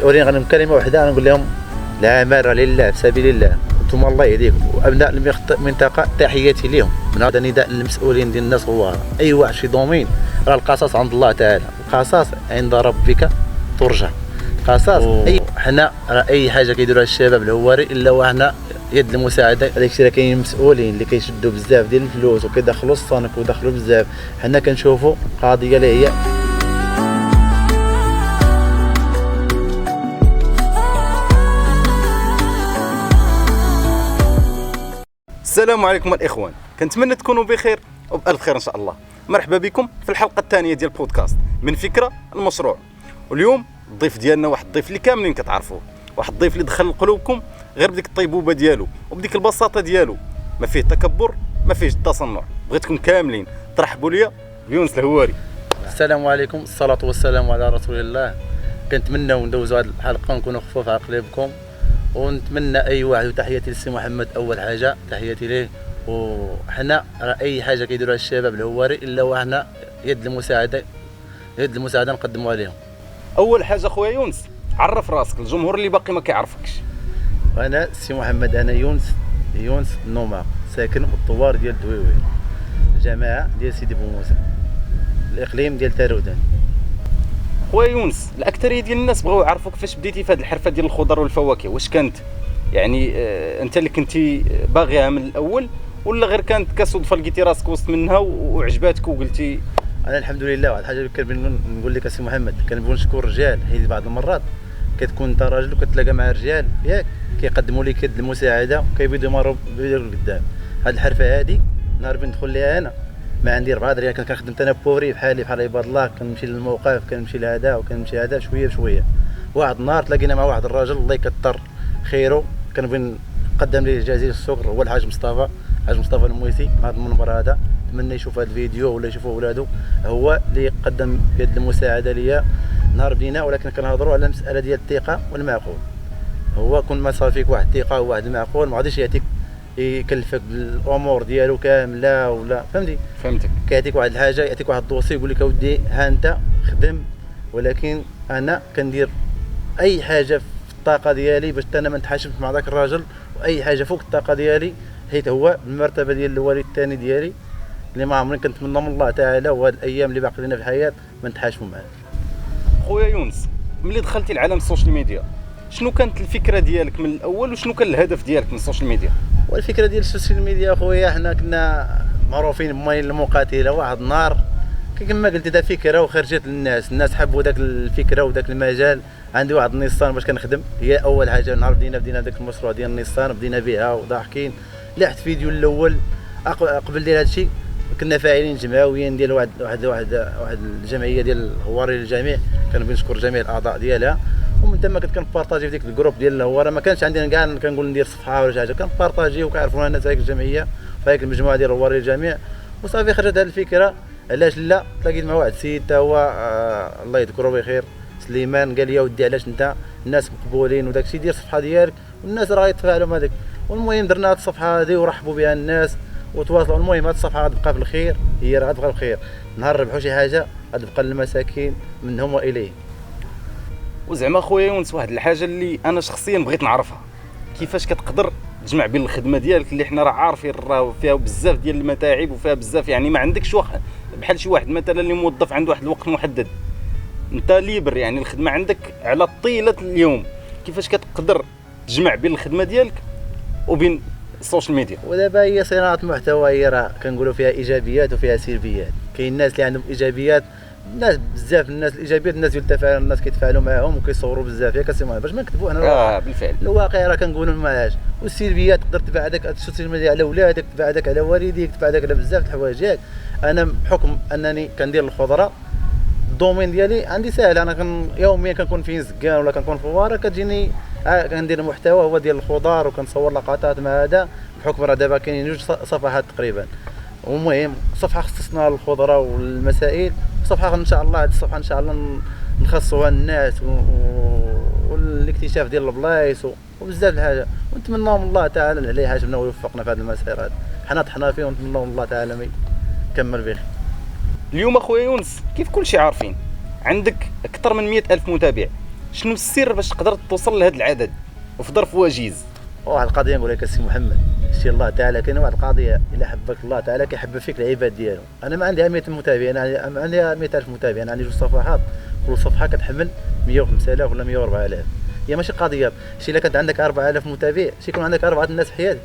المسؤولين غنقول كلمه واحده، غنقول لهم العمل راه لله في سبيل الله، انتم الله يهديكم. وابناء المنطقه تحياتي لهم. من هذا نداء للمسؤولين ديال الناس، هو اي واحد في دومين راه القصاص عند الله تعالى، القصاص عند ربك ترجع. قصاص حنا راه اي حاجه كيديروها الشباب الهواري الا وحنا يد المساعده. هذاك الشيء راه كاين مسؤولين اللي كيشدوا بزاف ديال الفلوس وكيدخلوا الصنف ودخلوا بزاف. حنا كنشوفوا قضيه اللي هي السلام عليكم الاخوان، كنتمنى تكونوا بخير وبألف خير ان شاء الله. مرحبا بكم في الحلقه الثانيه ديال البودكاست من فكره المشروع. واليوم الضيف ديالنا واحد الضيف اللي كاملين كتعرفوه، واحد الضيف اللي دخل لقلوبكم غير بديك الطيبوبه ديالو وبديك البساطه ديالو، ما فيه تكبر ما فيه التصنع. بغيتكم كاملين ترحبوا ليا بيونس الهواري. السلام عليكم، الصلاه والسلام على رسول الله. كنتمنى ندوزوا هذه الحلقه ونكونوا خفاف عقلي بكم، ونتمنى اي واحد. وتحياتي للسي محمد اول حاجه، تحياتي ليه. وحنا راه اي حاجه كيديروها الشباب الهواري الا وحنا يد المساعده نقدموها لهم. اول حاجه خويا يونس، عرف راسك الجمهور اللي باقي ما كيعرفكش. انا السي محمد، انا يونس النومه، ساكن بالطوار ديال دويوي، الجماعه ديال سيدي بوموسى، الاقليم ديال تارودان. خويا يونس، الاكثريه ديال الناس بغاو يعرفوك فاش بديتي في هذه الحرفه ديال الخضر والفواكه. واش كانت يعني انت اللي كنتي باغيها من الاول، ولا غير كانت كصدفه لقيتي راسك وسط منها وعجباتك وقلتي؟ انا الحمد لله. واحد الحاجه اللي كنبغي نقول لك السي محمد، كنبغي نشكر الرجال، حيت بعض المرات كتكون انت راجل وكتلاقى مع رجال ياك كيقدموا لك يد المساعده وكيبيدوا يمروا لقدام. هذه الحرفه هذه نهار بين ندخل ليها انا ما عندي 4 دريال، كنت كنخدم انا بوري بحال عباد الله، كنمشي للموقف، كنمشي لهذا وكنمشي لهذا شويه بشويه. واحد النهار تلاقينا مع واحد الراجل الله يكثر خيره، كنبغي نقدم ليه جزيل الشكر، هو الحاج مصطفى المويسي. مع هذا المنبر هذا نتمنى يشوف هذا الفيديو ولا يشوفوا ولادو، هو اللي قدم يد المساعده ليا نهار بدينا. ولكن كنهضروا على مساله ديال الثقه والمعقول. هو كون ما صافيك واحد الثقه وواحد المعقول ما غاديش يعطيك يكلفك بالامور ديالو كامله، ولا فهمتك. كيعطيك واحد الحاجه، يعطيك واحد الدوسي يقول لك اودي ها انت خدم. ولكن انا كندير اي حاجه في الطاقه ديالي باش انا ما نتحاشمش مع ذاك الراجل، واي حاجه فوق الطاقه ديالي، حيت هو بالمرتبه ديال الوالد الثاني ديالي اللي ما عمري كنتمنى من الله تعالى. وهاد الايام اللي باقي لنا في الحياه ما نتحاشموا معاه. خويا يونس، ملي دخلتي لعالم السوشيال ميديا، شنو كانت الفكره ديالك من الاول وشنو كان الهدف ديالك من السوشيال ميديا؟ والفكره ديال السوشيال ميديا خويا، حنا كنا معروفين بماين المقاتله. واحد النهار كما قلت دا فكره وخرجت للناس، الناس حبوا داك الفكره وداك المجال. عندي واحد النيسان باش كنخدم، هي اول حاجه نهار بدينا داك المشروع ديال النيسان، بدينا بها وضاحكين. لحت فيديو الاول قبل ديال هادشي كنا فاعلين جمعويا ديال واحد الجمعيه ديال الهواري للجميع، كنبغي نشكر جميع الاعضاء ديالها. ومن تما كنت كنبارطاجي في ديك الجروب ديال الهواره، ما كانش عندنا كاع كنقول ندير صفحه ولا شي حاجه، كنبارطاجي وكيعرفونا الناس هذيك الجمعيه فهيك المجموعه ديال الهواري للجميع. وصافي خرجت هذه الفكره، علاش لا. تلاقيت مع واحد السيد تا هو الله يذكره بخير، سليمان، قال لي يا ودي علاش انت الناس مقبولين وداك الشيء دير صفحه ديالك والناس راه يتفاعلوا مع داك. والمهم درنا هذه الصفحه هذه ورحبوا بها الناس وتواصلوا. المهم هذه الصفحه غتبقى في الخير، هي راه غتبقى بالخير. نهار ربحوا شي حاجه غتبقى للمساكين منهم واليه. وزعما خويا يونس، واحد الحاجه اللي انا شخصيا بغيت نعرفها، كيفاش كتقدر تجمع بين الخدمه ديالك اللي حنا راه عارفين راه فيها بزاف ديال المتاعب وفيها بزاف، يعني ما عندكش واحد بحال شي واحد مثلا اللي موظف عنده واحد الوقت محدد، انت ليبر، يعني الخدمه عندك على طيله اليوم. كيفاش كتقدر تجمع بين الخدمه ديالك وبين السوشيال ميديا؟ ودابا هي صناعه محتوى، هي راه كنقولوا فيها ايجابيات وفيها سلبيات. كاين الناس اللي عندهم ايجابيات، الناس بزاف الناس الايجابيات، الناس ديال التفاعل، الناس كيتفاعلوا معاهم وكيصوروا بزاف ياك السي باش ما نكذبوا انا. بالفعل الواقع راه كنقولوا معاش. والسلبيات تقدر تبعدك السوشيال ميديا على ولادك، تبعدك على والديك، تبعدك على بزاف د الحوايج ياك. انا بحكم انني كندير الخضره، الدومين ديالي عندي ساهل، انا يوميا كنكون في زكان ولا كنكون في واره، كتجيني كندير المحتوى هو ديال الخضار وكنصور لقطات مع هذا. بحكم راه دابا كاينين 2 صفحات تقريبا. المهم صفحه خصصنا للخضره والمسائل، صفحه ان شاء الله هذه الصفحه ان شاء الله نخصوها الناس والاكتشاف ديال البلايص وبزاف الحاجه. ونتمنوا من الله تعالى عليه حاجبنا ويوفقنا في هذا المسير هذا. حنا طحنا فيه ونتمنوا من الله تعالى ما يكمل بخير. اليوم اخويا يونس، كيف كل شيء عارفين عندك اكثر من 100,000 متابع، شنو السر باش تقدر توصل لهذا العدد وفي ظرف وجيز؟ واحد القضيه نقول لك السي محمد، شتي الله تعالى كاين واحد القضيه، الا حبك الله تعالى كيحب فيك العباد ديالو. انا ما عندي 100 متابع، انا عندي 100,000 متابع، انا عندي جوج صفحات، كل صفحه كتحمل 105,000 ولا 104,000. هي ماشي قضيه، شتي الا كانت عندك 4,000 متابع شي يكون عندك 4 الناس في حياتك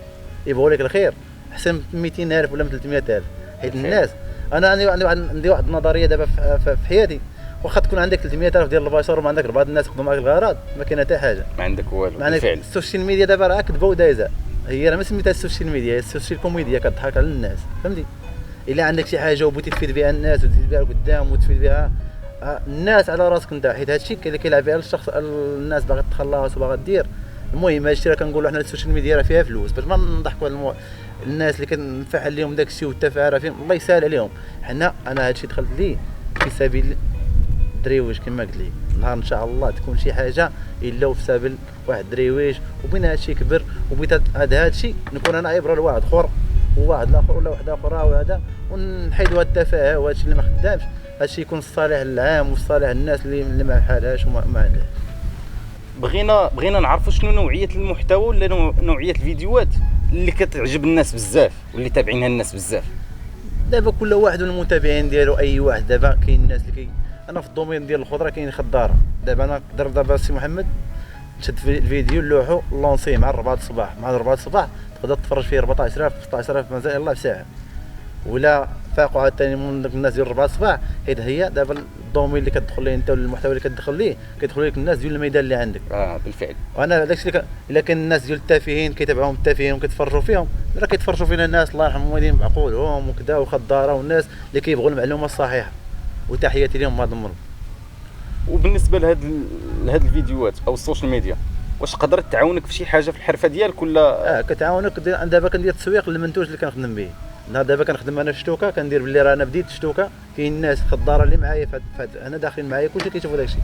يبغوا لك الخير احسن من 200,000 ولا من 300,000. حيت الناس، انا عندي واحد النظريه دابا في حياتي، واخا تكون عندك 300,000 ديال البشر وما عندك 4 الناس يخدموا معاك الغرض، ما كاين حتى حاجه. ما عندك والو بالفعل. بالفعل. السوشيال ميديا دابا راه كذبه ودايزه، هي راه ما سميتها السوشيال ميديا، هي السوشيال كوميديا، كتضحك على الناس، فهمتي؟ الا عندك شي حاجه وبغيتي تفيد بها الناس وتزيد بها لقدام وتفيد بها الناس على راسك انت، حيت هادشي اللي كيلعب بها الشخص، الناس باغا تخلص وباغا دير. المهم هادشي راه كنقولوا حنا السوشيال ميديا راه فيها فلوس، باش ما نضحكوا على الناس اللي كنفعل لهم داك الشيء والتفاهه فيهم، الله يسهل عليهم. انا هادشي دخلت ليه في سبيل دريويش كما قلت لي، نهار ان شاء الله تكون شي حاجه الا في سبيل واحد دريويش، وبين هادشي كبر وبغيت هادشي نكون انا عبره لواحد اخر وواحد الاخر ولا واحده اخرى وهذا، ونحيدوا هاد التفاهه وهادشي اللي ما خدامش، هادشي يكون في الصالح العام وفي صالح الناس اللي ما بحالهاش وما عندهاش. بغينا نعرفوا شنو نوعيه المحتوى ولا نوعيه الفيديوهات اللي كتعجب الناس بزاف واللي تابعينها الناس بزاف. دابا كل واحد والمتابعين ديالو، اي واحد دابا كاين الناس اللي انا في الدومين ديال الخضره كاين خضاره، دابا انا نقدر دابا السي محمد نشد في الفيديو نلوحو لونسيه مع 4 الصباح، مع 4 الصباح تقدر تفرج فيه 14,000 15,000 مازال يلاه في ساعه، ولا فاقوا عاوتاني من داك الناس ديال 4 الصباح، حيت هي دابا الدومين اللي كتدخل ليه انت والمحتوى اللي كتدخل ليه كيدخلوا لك الناس ديال الميدان اللي عندك. بالفعل. وانا داكشي اللي الا كان الناس ديال التافهين كيتابعوهم التافهين وكيتفرجوا فيهم، راه كيتفرجوا فينا الناس الله يرحم الوالدين بعقولهم وكذا وخضاره، والناس اللي كيبغوا المعلومه الصحيحه، وتحياتي لهم هذا المره. وبالنسبه لهاد الفيديوهات او السوشيال ميديا، واش قدرت تعاونك في شي حاجه في الحرفه ديالك ولا؟ كتعاونك. دابا كندير تسويق للمنتوج اللي كنخدم به. دابا كنخدم انا في شتوكه، كندير باللي راه انا بديت شتوكه، كاين الناس خضاره اللي معايا انا داخلين معايا كلشي كيشوفوا داكشي.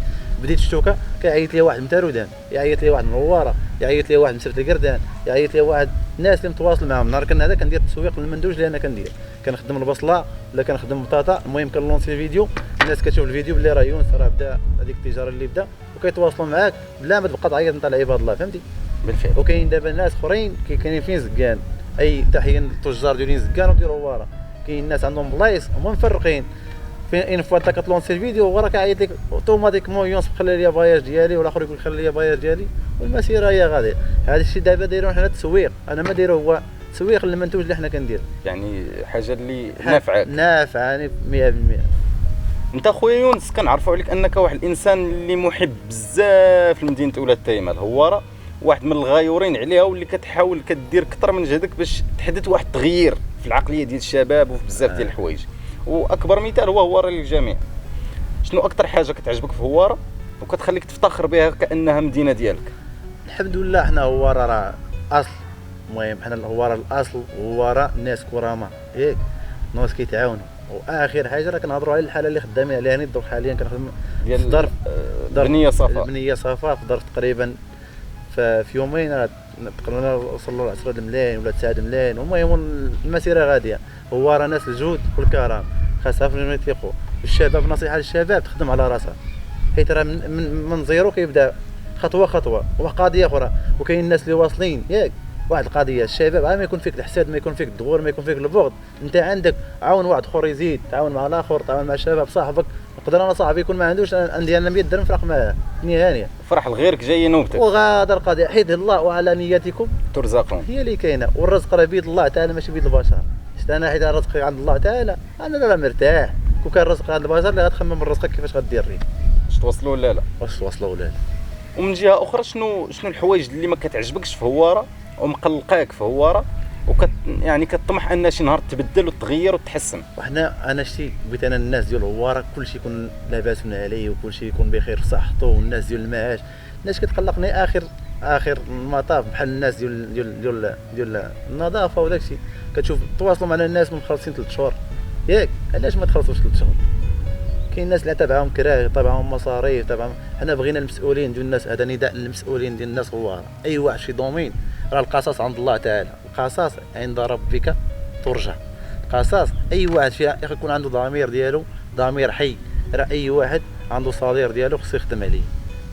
بديت شتوكه كيعيط لي واحد من تارودان، يعيط لي واحد من غواره، يعيط لي واحد من سبت القردان، يعيط لي واحد، الناس اللي متواصل معاهم. نهار كان هذا كندير تسويق للمنتوج اللي انا كندير، كنخدم البصله ولا كنخدم البطاطا، المهم كنلونسي فيديو، الناس كتشوف الفيديو باللي راه يونس راه بدا هذيك التجاره اللي بدا، وكيتواصلوا معاك بلا ما تبقى تعيط انت لعباد الله، فهمتي؟ بالفعل. وكاين دابا ناس اخرين كاينين فين زكان، اي تحيه للتجار ديالين زكان وديروا ورا، كاين ناس عندهم بلايص هما مفرقين، فين ان فوا انت كتلونسي الفيديو ورا كيعيط لك اوتوماتيكمون يونس خلي لي باياج ديالي، والاخر يقول خلي لي باياج ديالي، والمسيره هي غاديه. هذا الشيء دابا دايرون حنا تسويق، انا ما دايره هو تسويق للمنتوج اللي حنا كندير، يعني حاجه اللي نافعه نافعه 100%. انت خويا يونس كنعرفوا عليك انك واحد الانسان اللي محب بزاف لمدينه اولاد تايمه الهواره، واحد من الغايورين عليها، واللي كتحاول كدير كثر من جهدك باش تحدث واحد التغيير في العقليه ديال الشباب وفي بزاف ديال الحوايج، واكبر مثال هو هواره للجميع. شنو اكثر حاجه كتعجبك في هواره وكتخليك تفتخر بها كانها مدينه ديالك؟ الحمد لله حنا هواره راه اصل، المهم حنا الهواره الاصل، هواره الناس كرامه ياك، الناس كيتعاونوا. واخر حاجه راه كنهضروا على الحاله اللي خدامين عليها هاني الدور حاليا، كنخدم ديال في ظرف بنيه صفا، بنيه صفا في ظرف تقريبا في يومين تقريبا وصلوا ل 10 الملايين ولا 9 الملايين. المهم المسيره غاديه، هو راه ناس الجهد والكرم خاصها في يثيقوا. الشباب نصيحه للشباب تخدم على راسها، حيت راه من زيرو كيبدا خطوه خطوه. وقضيه اخرى، وكاين الناس اللي واصلين ياك، واحد القضيه الشباب ما يكون فيك الحساد، ما يكون فيك الدغور، ما يكون فيك البغض، انت عندك عاون واحد اخر يزيد، تعاون مع الاخر، تعاون مع الشباب صاحبك. نقدر انا صاحبي يكون ما عندوش، عندي انا 100 درهم فرق معاه، نيه هانيه، فرح لغيرك جايه نوبتك. وغادر القضيه، حيت الله وعلى نياتكم ترزقون، هي اللي كاينه. والرزق راه بيد الله تعالى ماشي بيد البشر. شفت انا حيت الرزق عند الله تعالى، انا لا مرتاح. كون كان الرزق عند البشر اللي غتخمم من رزقك كيفاش غدير ليه، واش توصلوا ولا لا؟ واش توصلوا ولا لا. ومن جهه اخرى شنو الحوايج اللي ما كتعجبكش في هواره ومقلقاك في هواره، يعني كطمح ان شي نهار تبدل وتغير وتحسن؟ وحنا انا شتي بغيت انا الناس ديال هواره كلشي يكون لاباس عليه، وكلشي يكون بخير في صحته، والناس ديال المعاش، الناس كتقلقني اخر المطاف بحال الناس ديال النظافه وداكشي. كتشوف تواصلوا مع الناس مخلصين 3 شهور ياك، علاش ما تخلصوش 3 شهور؟ كاين الناس اللي تابعهم كراهي، تابعهم مصاريف، تابعهم. حنا بغينا المسؤولين ديال الناس، هذا نداء للمسؤولين ديال الناس هواره، اي واحد شي دومين، راه القصاص عند الله تعالى، القصاص عند ربك ترجع. القصاص اي واحد فيها يكون عنده ضمير ديالو، ضمير حي، راه اي واحد عنده صدير ديالو خصو يخدم عليه.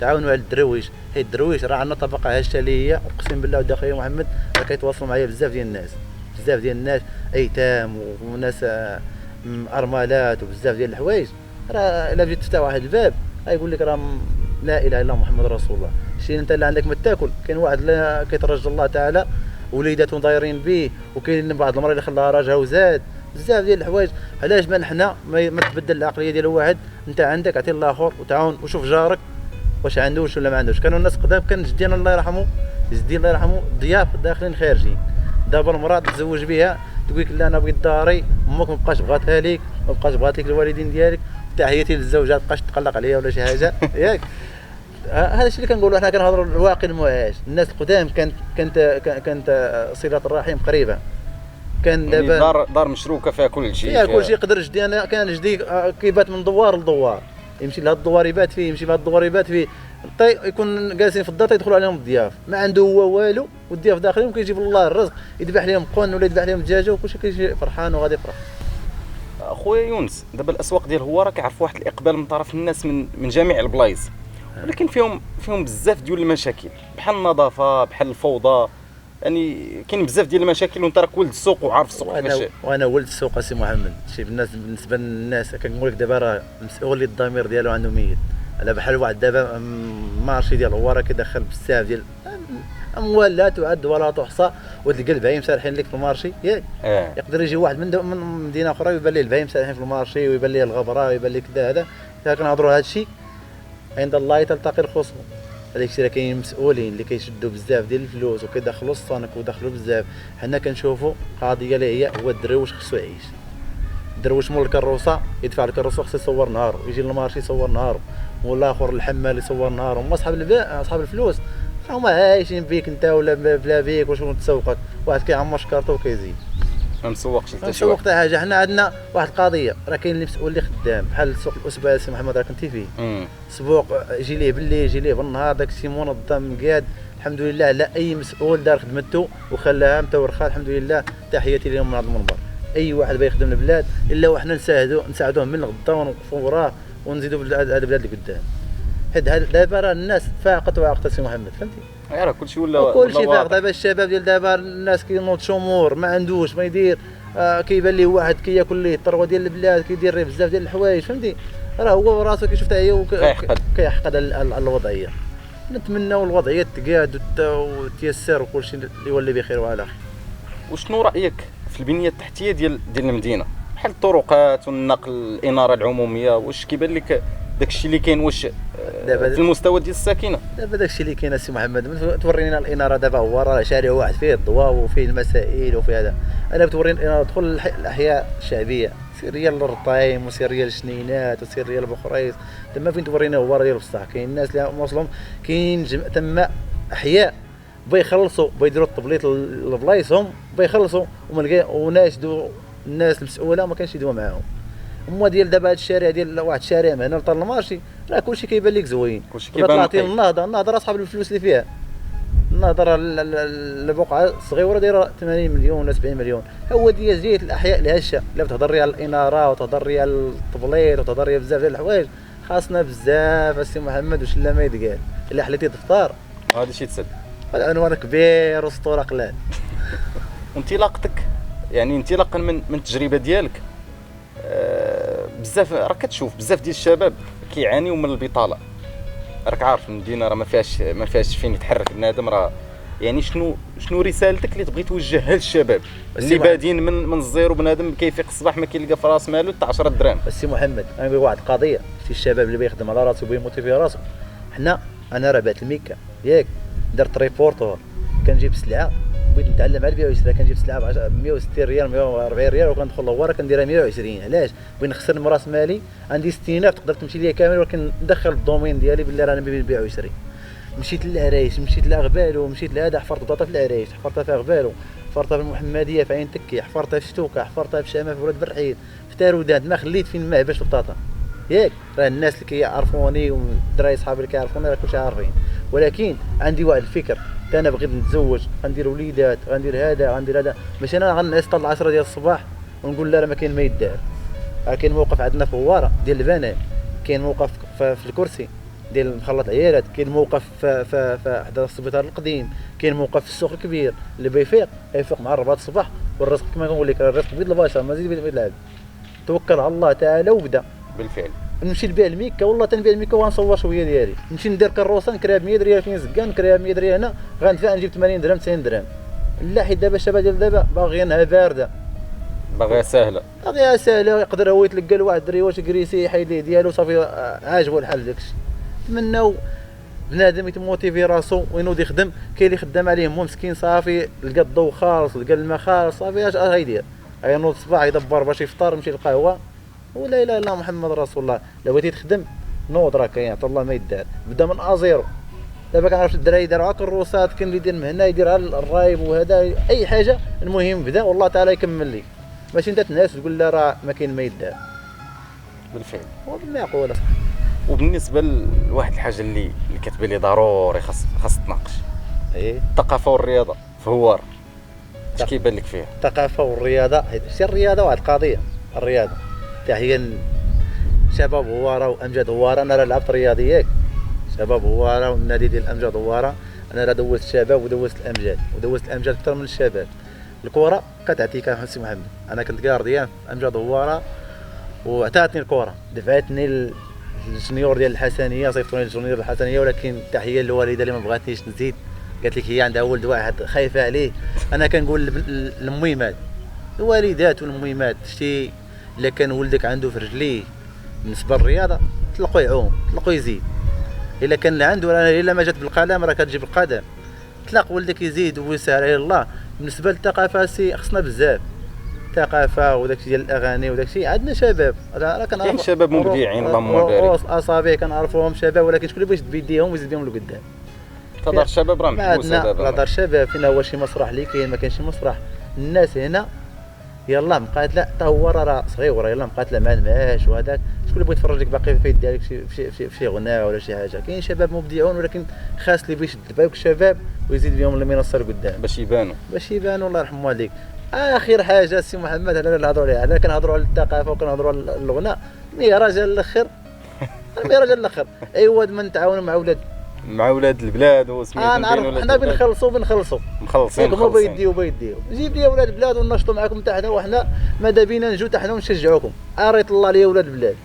تعاونوا على الدرويش. حيت الدرويش راه عندنا طبقه هشه اللي هي اقسم بالله وداخل يا محمد راه كيتواصلوا معايا بزاف ديال الناس، بزاف ديال الناس ايتام وناس ارملات وبزاف ديال الحوايج. راه الا بديت تفتح واحد الباب غايقول لك راه لا اله الا الله محمد رسول الله. شتي انت اللي عندك ما تاكل، كاين واحد اللي كيترجى الله تعالى وليداتهم دايرين به، وكاين بعض المرات اللي خلاها راجها وزاد بزاف ديال الحوايج. علاش ما حنا ما تبدل العقليه ديال واحد، انت عندك عطي الاخر وتعاون وشوف جارك واش عنده واش ولا ما عندوش. كانوا الناس قدام كان جدينا الله يرحمه جدي الله يرحمه ضياف داخلين خارجين. دابا المراه تزوج بها تقول لك لا انا بغيت داري، امك ما بقاش بغاتها ليك، ما بقاش بغات لك الوالدين ديالك، تحياتي للزوجه ما تبقاش تقلق عليها ولا شي حاجه ياك. هذا الشيء اللي كنقولوا حنا كنهضروا الواقع المعاش. الناس القدام كانت صله الرحم قريبه. كان يعني دابا دار مشروكه فيها كل شيء، فيها كل شيء. يقدر جدي انا كان جدي كيبات من دوار لدوار، يمشي لهاد الدوار يبات فيه، يمشي لهاد الدوار يبات فيه. يكون جالسين في الدار يدخلوا عليهم الضياف، ما عنده هو والو، والضياف داخلين كيجيب الله الرزق، يذبح لهم قن ولا يذبح لهم دجاجه وكل شيء كيجي فرحان وغادي يفرح. اخويا يونس دابا الاسواق ديال هواره كيعرفوا واحد الاقبال من طرف الناس من جميع البلايص، ولكن فيهم بزاف ديال المشاكل بحال النظافه بحال الفوضى. يعني كاين بزاف ديال المشاكل وانت راك ولد السوق وعارف السوق كيفاش. وانا ولد السوق اسي محمد. شي بالنسبه للناس كنقول لك دابا راه مسؤول اللي الضمير ديالو عنده ميت. على بحال واحد دابا مارشي ديال هواره كيدخل بزاف ديال اموال لا تعد ولا تحصى، وتلقى البهايم سارحين لك في المارشي ياك. يقدر يجي واحد من مدينه اخرى ويبان ليه البهايم سارحين في المارشي، ويبان ليه الغبره، ويبان ليه كذا. هذا كنهضروا هذا الشيء عند الله تلتقي الخصوم. هذاك الشيء راه كاين مسؤولين اللي كيشدوا بزاف ديال الفلوس وكيدخلوا الصنك ودخلوا بزاف. حنا كنشوفوا قضيه اللي هي هو الدرويش خصو يعيش. الدرويش مول الكروسه يدفع الكروسه خصو يصور نهار، ويجي للمارشي يصور نهار، والاخر الحمال يصور نهار. هما اصحاب الفلوس هما عايشين بيك انت ولا بلا بيك واش تسوقك. واحد كيعمر شكارته وكيزيد ما مسوقش حتى شي مسوق حتى حاجه. حنا عندنا واحد القضيه راه كاين اللي مسؤول اللي خدام بحال سوق الاسبوع سي محمد راه كنتي فيه. سبوق يجي ليه بالليل يجي ليه بالنهار، داك الشيء منظم مقاد الحمد لله. لا اي مسؤول دار خدمته وخلاها متورخه الحمد لله. تحياتي لهم من هذا المنبر. اي واحد بغى يخدم البلاد الا وحنا نساعدوه من الغدا ونوقفوا وراه ونزيدوا هذا البلاد لقدام. حيت دابا راه الناس فاقت وعاقت سي محمد فهمتي. راه كلشي ولا فاق. دابا الشباب ديال دابا الناس كينوض شمور ما عندوش ما يدير. كيبان ليه واحد كياكل ليه الثروه ديال البلاد، كيدير ليه بزاف ديال الحوايج فهمتي. راه هو راسو كيشوف حتى هي كيحقد الوضعيه. نتمناو الوضعيه تقاد وتيسر وكلشي اللي يولي بخير وعلى خير. وشنو رايك في البنيه التحتيه ديال المدينه بحال الطرقات والنقل الاناره العموميه؟ واش كيبان لك داكشي اللي كاين واش في المستوى ديال الساكنه؟ دابا داكشي اللي كاين سي محمد تورينا الاناره. دابا هو راه شارع واحد فيه الضواء وفيه المسائل وفيه هذا. انا بتورينا الاناره تدخل الاحياء الشعبيه، سير ريال للرطايم وسير ريال الشنينات وسير ريال بخريص تما فين تورينا هو راه ديال بصح. كاين الناس اللي موصلهم كاين تما احياء بيخلصوا بيديروا الطبليط لبلايصهم بيخلصوا وناشدوا الناس المسؤوله ما كانش يدوا معاهم. هما ديال دابا هذا الشارع ديال واحد الشارع من هنا لطال المارشي راه كلشي كيبان لك زوين. كلشي كيبان طلعتي النهضه اصحاب الفلوس اللي فيها. النهضه البقعه الصغيره دايره 80 مليون ولا 70 مليون. هو ديال زيت الاحياء الهشه اللي تهضر على الاناره وتهضر على الطبليط وتهضر على بزاف ديال الحوايج. خاصنا بزاف السي محمد واش لا ما يتقال الا حليتي تفطر هذا شي تسد. العنوان كبير وسطوره قلال. وانطلاقتك يعني انطلاقا من التجربه ديالك بزاف راك كتشوف بزاف ديال الشباب كيعانيوا من البطاله. راك عارف المدينه راه ما فيهاش فين يتحرك بنادم. راه يعني شنو رسالتك اللي تبغي توجهها للشباب اللي بادين من الزيرو؟ بنادم كيفيق الصباح ما كيلقى في راس مالو حتى 10 دراهم. السي محمد انا نقول واحد القضيه شي الشباب اللي بيخدم على راسو وبيموتيفي راسو. انا راه بعت الميكا ياك درت ريبورتور كنجيب سلعه بغيت نتعلم على البيع والشراء. كنجيب سلعه ب 160 ريال 140 ريال وكندخل لورا كنديرها 120. علاش بغيت نخسر من راس مالي؟ عندي 60000 تقدر تمشي ليا كامل ولكن ندخل الدومين ديالي باللي راه انا نبيع ويشري. مشيت للعرايش مشيت لأغبالو مشيت لهذا حفرت بطاطا في العرايش حفرتها في أغبالو حفرتها في المحمديه في عين تكي حفرتها في شتوكه حفرتها في شامه في ولاد برحيل في تارودات ما خليت فين ما باش البطاطا ياك. راه الناس اللي كيعرفوني والدراري صحابي اللي كيعرفوني راه كلشي عارفين. ولكن عندي واحد الفكر انا بغيت نتزوج غندير وليدات غندير هذا باش انا غنعس حتى 10 ديال الصباح ونقول لا راه ما كاين ما يدار. كاين موقف عندنا في هواره ديال البنات كاين موقف في الكرسي ديال مخلط عيالات، كاين موقف في حدا السبيطار القديم، كاين موقف في السوق الكبير. اللي بيفيق يفيق مع 4 الصباح، والرزق كما كنقول لك الرزق بيد البشر مازال بيد العبد. توكل على الله تعالى وبدا. بالفعل نمشي نبيع الميكا، والله تنبيع الميكا ونصور شويه ديالي، نمشي ندير كروسه نكريها ب 100 ريال فين زكان، نكريها ب 100 ريال هنا، غندفع نجيب 80 درهم 90 درهم. لا حيت دابا الشباب ديال دابا باغيينها بارده، باغيها سهله. باغيها ساهله، يقدر هو يتلقى لواحد الدري واش كريسي يحيد ليه ديالو صافي عاجبو الحال داكشي. نتمناو بنادم يتموتيفي راسو وينوض يخدم. كاين اللي خدام عليه هو مسكين صافي لقى الضو خالص لقى الماء خالص صافي اش غيدير؟ غينوض الصباح يدبر باش يفطر يمشي للقهوه. ولا اله الا الله محمد رسول الله. لو بغيتي تخدم نوض راه كاين عطا الله ما يدار، بدا من ازيرو. دابا كنعرف الدراري يديروا كروسات، كاين اللي يدير من هنا يدير على الرايب وهذا اي حاجه، المهم بدا والله تعالى يكمل لك، ماشي انت تنعس تقول لا راه ما كاين ما يدار. بالفعل. وبالمعقوله. وبالنسبه لواحد الحاجه اللي كتبان لي ضروري خاص تناقش، ايه الثقافه والرياضه في هوار، اش كيبان لك فيها؟ الثقافه والرياضه، شتي الرياضه واحد القضيه. الرياضه هي شباب هواره وامجاد هواره. انا راه لعبت رياضي ياك، شباب هواره والنادي ديال امجاد هواره. انا راه دوزت الشباب ودوزت الامجاد، ودوزت الامجاد اكثر من الشباب. الكره كتعطيك حسي محمد، انا كنت كارديان في امجاد هواره وعطاتني الكره، دفعتني الجونيور ديال الحسنيه، صيفطوني للجونيور الحسنيه، ولكن تحيه للوالده اللي ما بغاتنيش نزيد، قالت لك هي عندها ولد واحد خايفه عليه. انا كنقول للمهمات الوالدات والمهمات، شتي الا كان ولدك عنده في رجليه بالنسبه للرياضه طلقوا يعوم، طلقوا يزيد. الا كان لا عنده الا ما جات بالقلم راه كتجيب القدم، طلق ولدك يزيد ويسهل عليه الله. بالنسبه للثقافه سي خصنا بزاف ثقافه وداكشي ديال الاغاني وداكشي. عندنا شباب راه كنعرف كاين شباب مبدعين اللهم بارك، اصابع كنعرفوهم شباب، ولكن شكون اللي بغى يشد بيديهم ويزيد بهم لقدام؟ دار الشباب راه محبوسه دابا. لا دار الشباب فينا هو شي مسرح اللي كاين، ما كاينش شي مسرح. الناس هنا يلاه مقاتله، حتى هو راه صغير يلاه مقاتله مع المعاش وهذاك. شكون اللي بغى يتفرج لك باقي في يد ديالك شي غناء ولا شي حاجه؟ كاين شباب مبدعون، ولكن خاص اللي بيشد بالك الشباب ويزيد بهم المنصه لقدام باش يبانوا. الله يرحم والديك. اخر حاجه سي محمد هذا اللي نهضروا عليها، انا كنهضروا على الثقافه وكنهضروا على الغناء، مهرجان الاخر المهرجان الاخر. ايوا من نتعاونوا مع ولاد البلاد وسميتهم نعرف حنا بنخلصوا مخلصين بيديو جيب لي ولاد البلاد وننشطوا معكم حتى حنا، وحنا ماذا بينا نجوا حتى حنا ونشجعوكم. اريت الله لي ولاد البلاد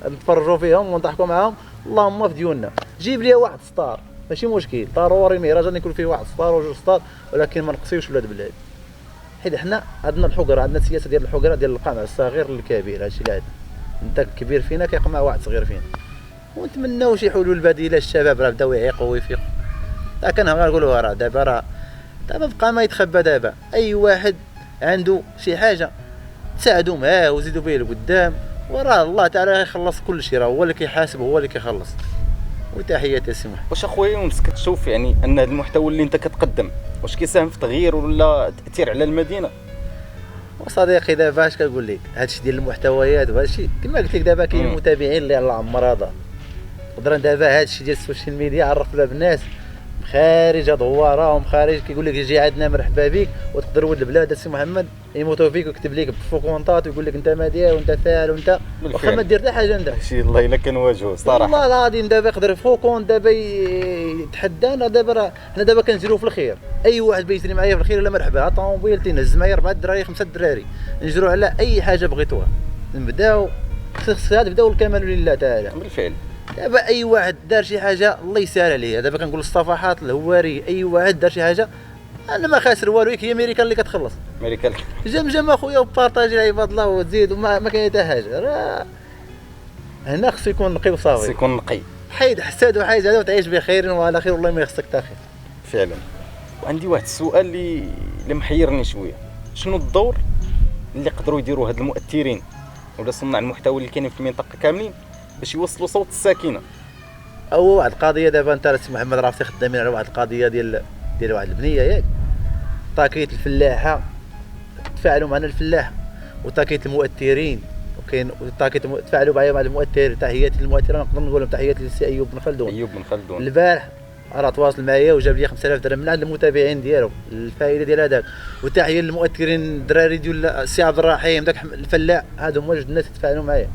نتفرجوا فيهم ونضحكوا معاهم، اللهم في ديوننا. جيب لي واحد ستار ماشي مشكل، ضروري مهرجان يكون فيه واحد ستار وجوج ستار، ولكن ما نقصيوش ولاد البلاد. حيت حنا عندنا الحقره، عندنا السياسه ديال الحقره ديال القمع الصغير للكبير. هادشي اللي عندنا، انت الكبير فينا كيقمع واحد صغير فينا. ونتمناو شي حلول بديله. الشباب راه بداو يعيقوا ويفيقوا. كنقولوا راه دابا بقى ما يتخبى. دابا اي واحد عنده شي حاجه تساعدوا معاه وزيدوا به لقدام، وراه الله تعالى يخلص كل شيء، راه هو اللي كيحاسب هو اللي كيخلص. وتحياتي سي محمد. واش اخويا يونس كتشوف يعني ان هذا المحتوى اللي انت كتقدم واش كيساهم في تغيير ولا تاثير على المدينه؟ وصديقي دابا اش كنقول لك، هادشي ديال المحتويات وهادشي كما قلت لك دابا كاين متابعين اللي على عمر هذا. قدرنا دابا هادشي ديال السوشيال ميديا عرف باب الناس خارج دواره وهم خارج، كيقول لك جي عندنا مرحبا بك، وتقدر ولد البلاد سي محمد يموتو فيك ويكتب لك بفوكونطات ويقول لك انت مدير وانت فاعل وانت واخا ما دير حتى حاجه. انت شي الله الا كنواجهو صراحه والله العظيم. دابا يقدر فوكون دابا يتحدانا. دابا حنا دابا كنجريو في الخير، اي واحد بيجري معايا في الخير ولا مرحبا. طوموبيل تينهز معايا 4 دراري 5 دراري، نجرو على اي حاجه بغيتوها. نبداو نبداو الكمال لله تعالى. بالفعل دابا اي واحد دار شي حاجه الله يسهل عليه. دابا كنقول الصفحات الهواري، اي واحد دار شي حاجه انا ما خاسر والو، هي امريكا اللي كتخلص. امريكا جمجم اخويا وبارطاجي عباد الله وتزيد وما كاين حتى حاجه. راه هنا خصو يكون نقي وصافي، خصو يكون نقي. حيد حساد وحيد هذا وتعيش بخير وعلى خير، والله ما يخصك حتى خير فعلا. وعندي واحد السؤال اللي محيرني شويه، شنو الدور اللي يقدروا يديروا هاد المؤثرين ولا صناع المحتوى اللي كاينين في المنطقه كاملين باش يوصلوا صوت الساكنه؟ او واحد القضيه دابا انت سي محمد راه خدامين على واحد القضيه ديال واحد البنيه ياك، طاكيت الفلاحه تفاعلوا معنا الفلاحه، وطاكيت المؤثرين، وكاين طاكيت تفاعلوا معايا مع المؤثر. تحياتي للمؤثرين، نقدر نقول لهم تحياتي للسي ايوب بن خلدون. البارح راه تواصل معايا وجاب لي 5000 درهم من عند المتابعين ديالو، الفائده ديال هذاك. وتحيه للمؤثرين الدراري ديال السي عبد الرحيم داك الفلاح، هادو هما جوج الناس يتفاعلوا معايا.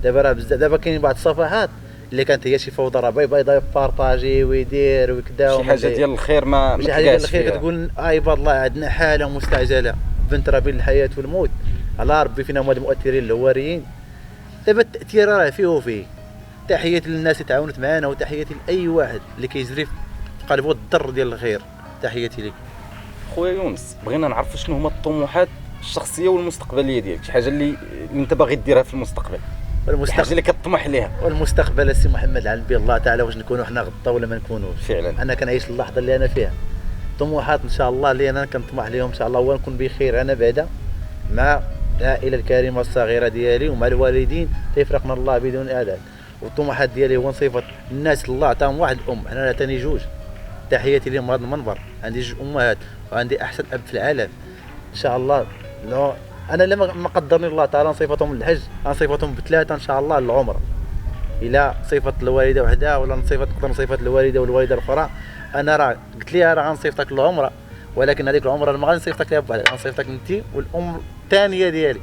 دابا راه بزاف، دابا كاين بعض الصفحات اللي كانت هي شي فوضى راه بيضا يبارطاجي ويدير وكذا شي حاجه ديال الخير ما شي حاجه ديال تلقاش الخير فيها. كتقول عباد الله عندنا حاله مستعجله بنت راه بين الحياه والموت على ربي فينا هما المؤثرين الهواريين. دابا التاثير راه فيه وفيه. تحياتي للناس اللي تعاونت معنا وتحياتي لاي واحد اللي كيجري في قلبه الضر ديال الخير. تحياتي لك خويا يونس، بغينا نعرفوا شنو هما الطموحات الشخصيه والمستقبليه ديالك، شي حاجه اللي انت باغي ديرها في المستقبل، شي حاجه اللي كتطمح ليها. والمستقبل السي محمد على نبي الله تعالى واش نكونوا حنا غدا ولا ما نكونوش. فعلا انا كنعيش اللحظه اللي انا فيها. طموحات ان شاء الله اللي انا كنطمح لهم ان شاء الله هو نكون بخير انا بعدا مع العائله الكريمه الصغيره ديالي ومع الوالدين تيفرقنا الله بدون اعداد. والطموحات ديالي هو نصيفط الناس الله عطاهم واحد الام، حنا عطاني جوج. تحياتي لهم هذا المنبر، عندي جوج امهات وعندي احسن اب في العالم ان شاء الله. لو انا لما ما قدرني الله تعالى نصيفطهم للحج نصيفطهم بثلاثه ان شاء الله للعمره. الى صيفط الوالده وحدها ولا نقدر نصيفط الوالده والوالده الاخرى. انا راه قلت لها راه غنصيفطك للعمره، ولكن هذيك العمره ما غنصيفطك لها بوحدك، غنصيفطك انت والام الثانيه ديالي،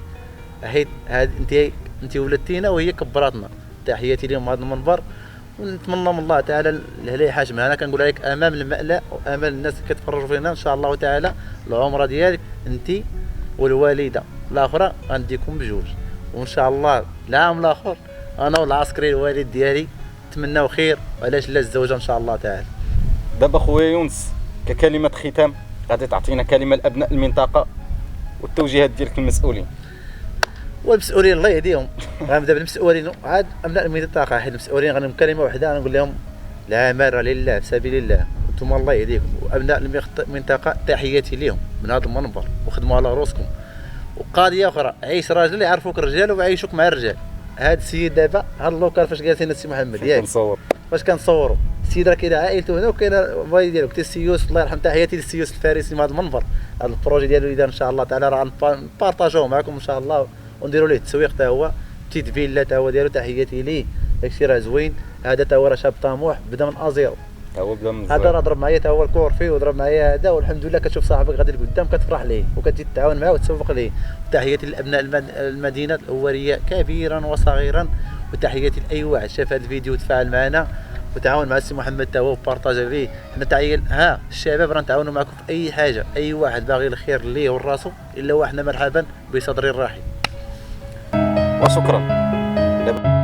حيت انت ولدتينا وهي كبراتنا. تحياتي لهم هذا المنبر، ونتمنى من الله تعالى الهلا حاشمها. انا كنقول عليك امام المألأ وامام الناس اللي كتفرجوا فينا ان شاء الله تعالى العمره ديالك انت والوالده الاخرى غنديكم بجوج، وان شاء الله العام الاخر انا والعسكري الوالد ديالي نتمناو خير، وعلاش لا الزوجه ان شاء الله تعالى. دابا خويا يونس، ككلمه ختام غادي تعطينا كلمه لابناء المنطقه والتوجيهات ديالك للمسؤولين. والمسؤولين الله يهديهم. غنبدا بالمسؤولين عاد ابناء المنطقه، حيت المسؤولين غنقول كلمه واحده غنقول لهم العمل راه لله في سبيل الله، انتم الله يهديكم. وابناء المنطقه تحياتي لهم من هذا المنبر، وخدموا على راسكم. وقضيه اخرى، عيش راجل يعرفوك الرجال ويعيشوك مع الرجال. هذا السيد دابا هذا اللوكال فاش جالسين السي محمد ياك كنصور فاش كنصوروا السيد راه كاين عائلته هنا وكاين الوالد ديالو حتى السيوس الله يرحم. تحياتي للسيوس الفارسي من هذا المنبر. هذا البروجي ديالو اذا ان شاء الله تعالى راه نبارطاجوه معكم ان شاء الله، ونديروا ليه التسويق حتى هو بتيت فيلا حتى هو ديالو. تحياتي ليه، داكشي راه زوين. هذا حتى هو راه شاب طموح بدا من ازيرو. هو بدا من هذا راه ضرب معايا حتى هو الكورفي وضرب معايا هذا، والحمد لله كتشوف صاحبك غادي لقدام كتفرح ليه وكتجي تتعاون معاه وتسوق ليه. تحياتي لابناء المدينه الأورية كبيرا وصغيرا، وتحياتي لاي واحد شاف هذا الفيديو وتفاعل معنا وتعاون مع السي محمد حتى هو وبارطاجا فيه. حنا تعيل الشباب راه نتعاونوا معكم في اي حاجه، اي واحد باغي الخير ليه ولراسو الا وحنا مرحبا بصدر رحب. وشكرا.